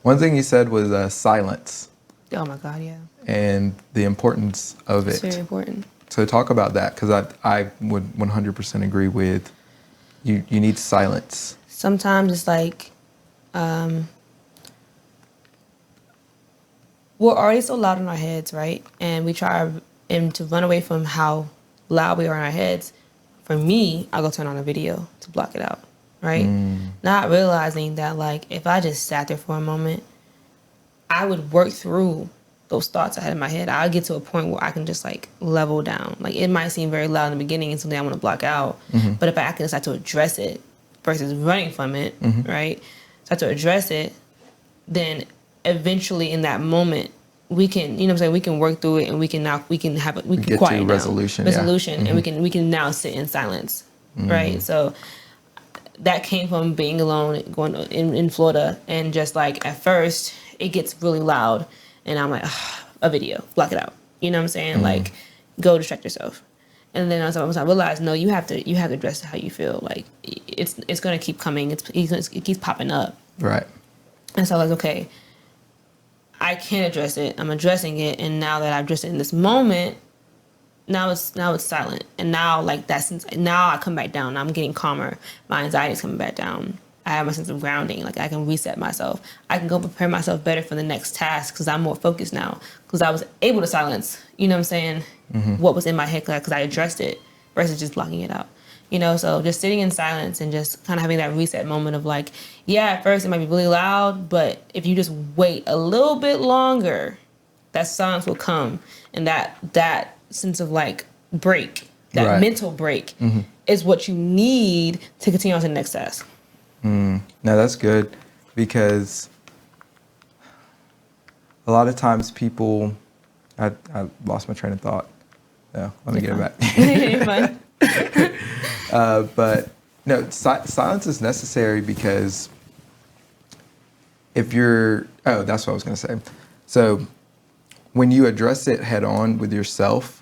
One thing you said was silence. Oh my God, yeah. And the importance of It's it. very important. So talk about that, because I would 100% agree with you. You need silence. Sometimes it's like we're already so loud in our heads, right? And we try to run away from how loud we are in our heads. For me, I'll go turn on a video to block it out, right? Not realizing that, like, if I just sat there for a moment, I would work through those thoughts I had in my head. I'll get to a point where I can just, like, level down. Like, it might seem very loud in the beginning and something I want to block out, but if I can decide to address it versus running from it, right? Start to address it, then eventually in that moment, we can, you know what I'm saying, we can work through it, and we can Get quiet to down. resolution, And we can now sit in silence, right? So that came from being alone, going in Florida, and just like at first it gets really loud, and I'm like, a video, block it out. You know what I'm saying? Like, go distract yourself. And then once I realized, no, you have to address how you feel. Like, it's gonna keep coming. It keeps popping up. Right. And so I was like, okay, I can address it. I'm addressing it, and now that I've addressed it in this moment, now it's silent. And now, like, now I come back down. I'm getting calmer. My anxiety is coming back down. I have my sense of grounding. Like, I can reset myself. I can go prepare myself better for the next task because I'm more focused now. Because I was able to silence, you know what I'm saying, what was in my head because I addressed it versus just blocking it out. You know, so just sitting in silence and just kind of having that reset moment of like, yeah, at first it might be really loud, but if you just wait a little bit longer, that silence will come. And that sense of like break, that mental break is what you need to continue on to the next task. No, that's good, because a lot of times people, I lost my train of thought. Yeah, let me get it back. But no, silence is necessary because if you're, that's what I was going to say. So when you address it head on with yourself,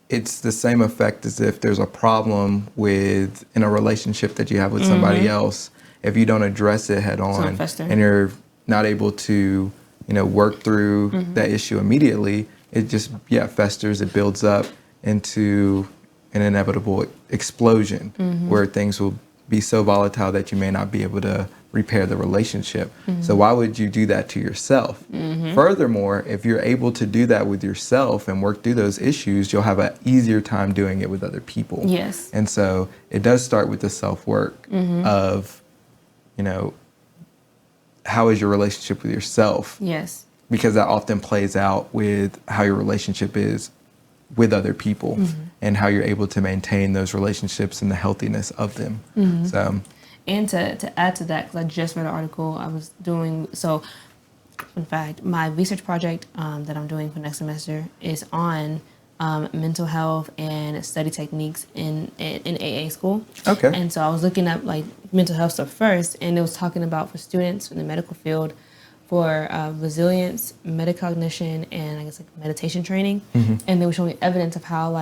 it's the same effect as if there's a problem in a relationship that you have with somebody else. If you don't address it head on and you're not able to, work through that issue immediately, it just, festers, it builds up into an inevitable explosion where things will be so volatile that you may not be able to repair the relationship. So why would you do that to yourself? Furthermore, if you're able to do that with yourself and work through those issues, you'll have an easier time doing it with other people. Yes. And so it does start with the self-work of, how is your relationship with yourself? Yes. Because that often plays out with how your relationship is with other people and how you're able to maintain those relationships and the healthiness of them. So, and to add to that, because I just read an article I was doing, so in fact, my research project that I'm doing for next semester is on mental health and study techniques in AA school. Okay. And so I was looking at like mental health stuff first, and it was talking about for students in the medical field for resilience, metacognition, and I guess like meditation training. And they were showing evidence of how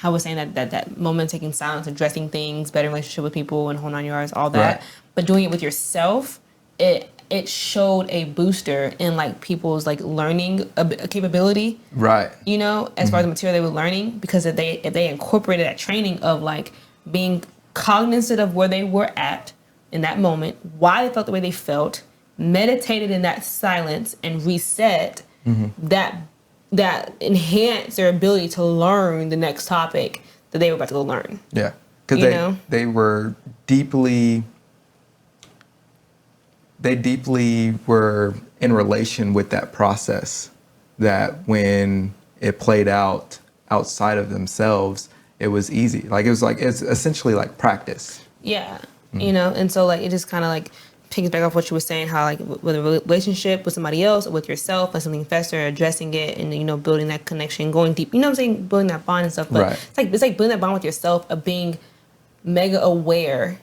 we're saying that moment taking silence, addressing things, better relationship with people, and whole 9 yards, all that. Right. But doing it with yourself, it showed a booster in like people's like learning capability. right. As far as the material they were learning, because if they incorporated that training of like being cognizant of where they were at in that moment, why they felt the way they felt, meditated in that silence and reset, that enhanced their ability to learn the next topic that they were about to go learn. Yeah. Because they were deeply were in relation with that process, that when it played out outside of themselves, it was easy. It's essentially like practice. Yeah. And so like it just kind of like piggyback off what you were saying, how like with a relationship with somebody else or with yourself, like something fester, addressing it and building that connection, going deep, what I'm saying, building that bond and stuff. But it's like building that bond with yourself, of being mega aware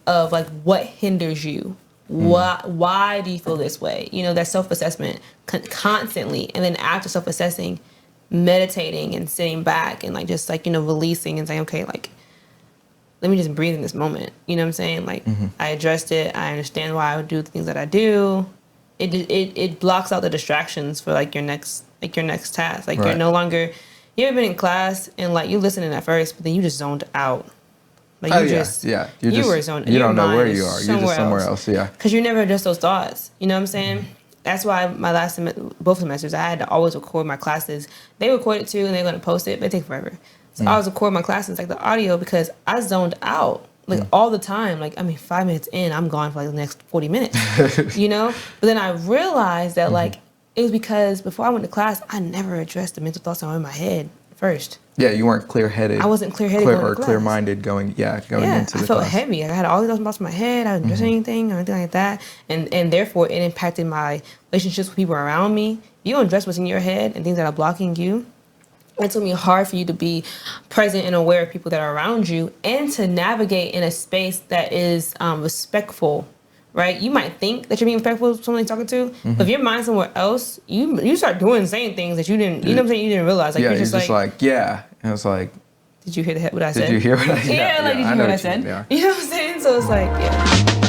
of like what hinders you. Why do you feel this way? That self-assessment constantly, and then after self-assessing, meditating and sitting back and like just like releasing and saying, okay, like let me just breathe in this moment. You know what I'm saying? Like I addressed it. I understand why I would do the things that I do. it blocks out the distractions for like your next task. Like you're Right. no longer. You ever been in class and like you listening at first, but then you just zoned out. Like Oh you yeah, just yeah. you were zoned. You Your don't know where mind you is are. You're just somewhere else. Yeah. Because you never address those thoughts. You know what I'm saying? That's why my both semesters, I had to always record my classes. They record it too, and they're gonna post it, but it takes forever. So I always record my classes, like the audio, because I zoned out like all the time. Like 5 minutes in, I'm gone for like the next 40 minutes. You know. But then I realized that like it was because before I went to class, I never addressed the mental thoughts that were in my head first. Yeah, you weren't clear-headed. I wasn't clear-headed going to class. Clear-minded going into the class. I felt heavy. I had all these thoughts in my head. I didn't address anything or anything like that. And therefore, it impacted my relationships with people around me. You don't address what's in your head and things that are blocking you. It's going to be hard for you to be present and aware of people that are around you and to navigate in a space that is respectful, right? You might think that you're being respectful to someone you're talking to, but if your mind's somewhere else, you start doing saying things that you didn't, you know what I'm saying, you didn't realize. Like, yeah, you're just like, yeah. And it's like, did you hear what I said? did you hear what I said? Yeah, like, did you hear what I said? You know what I'm saying? So it's like, yeah.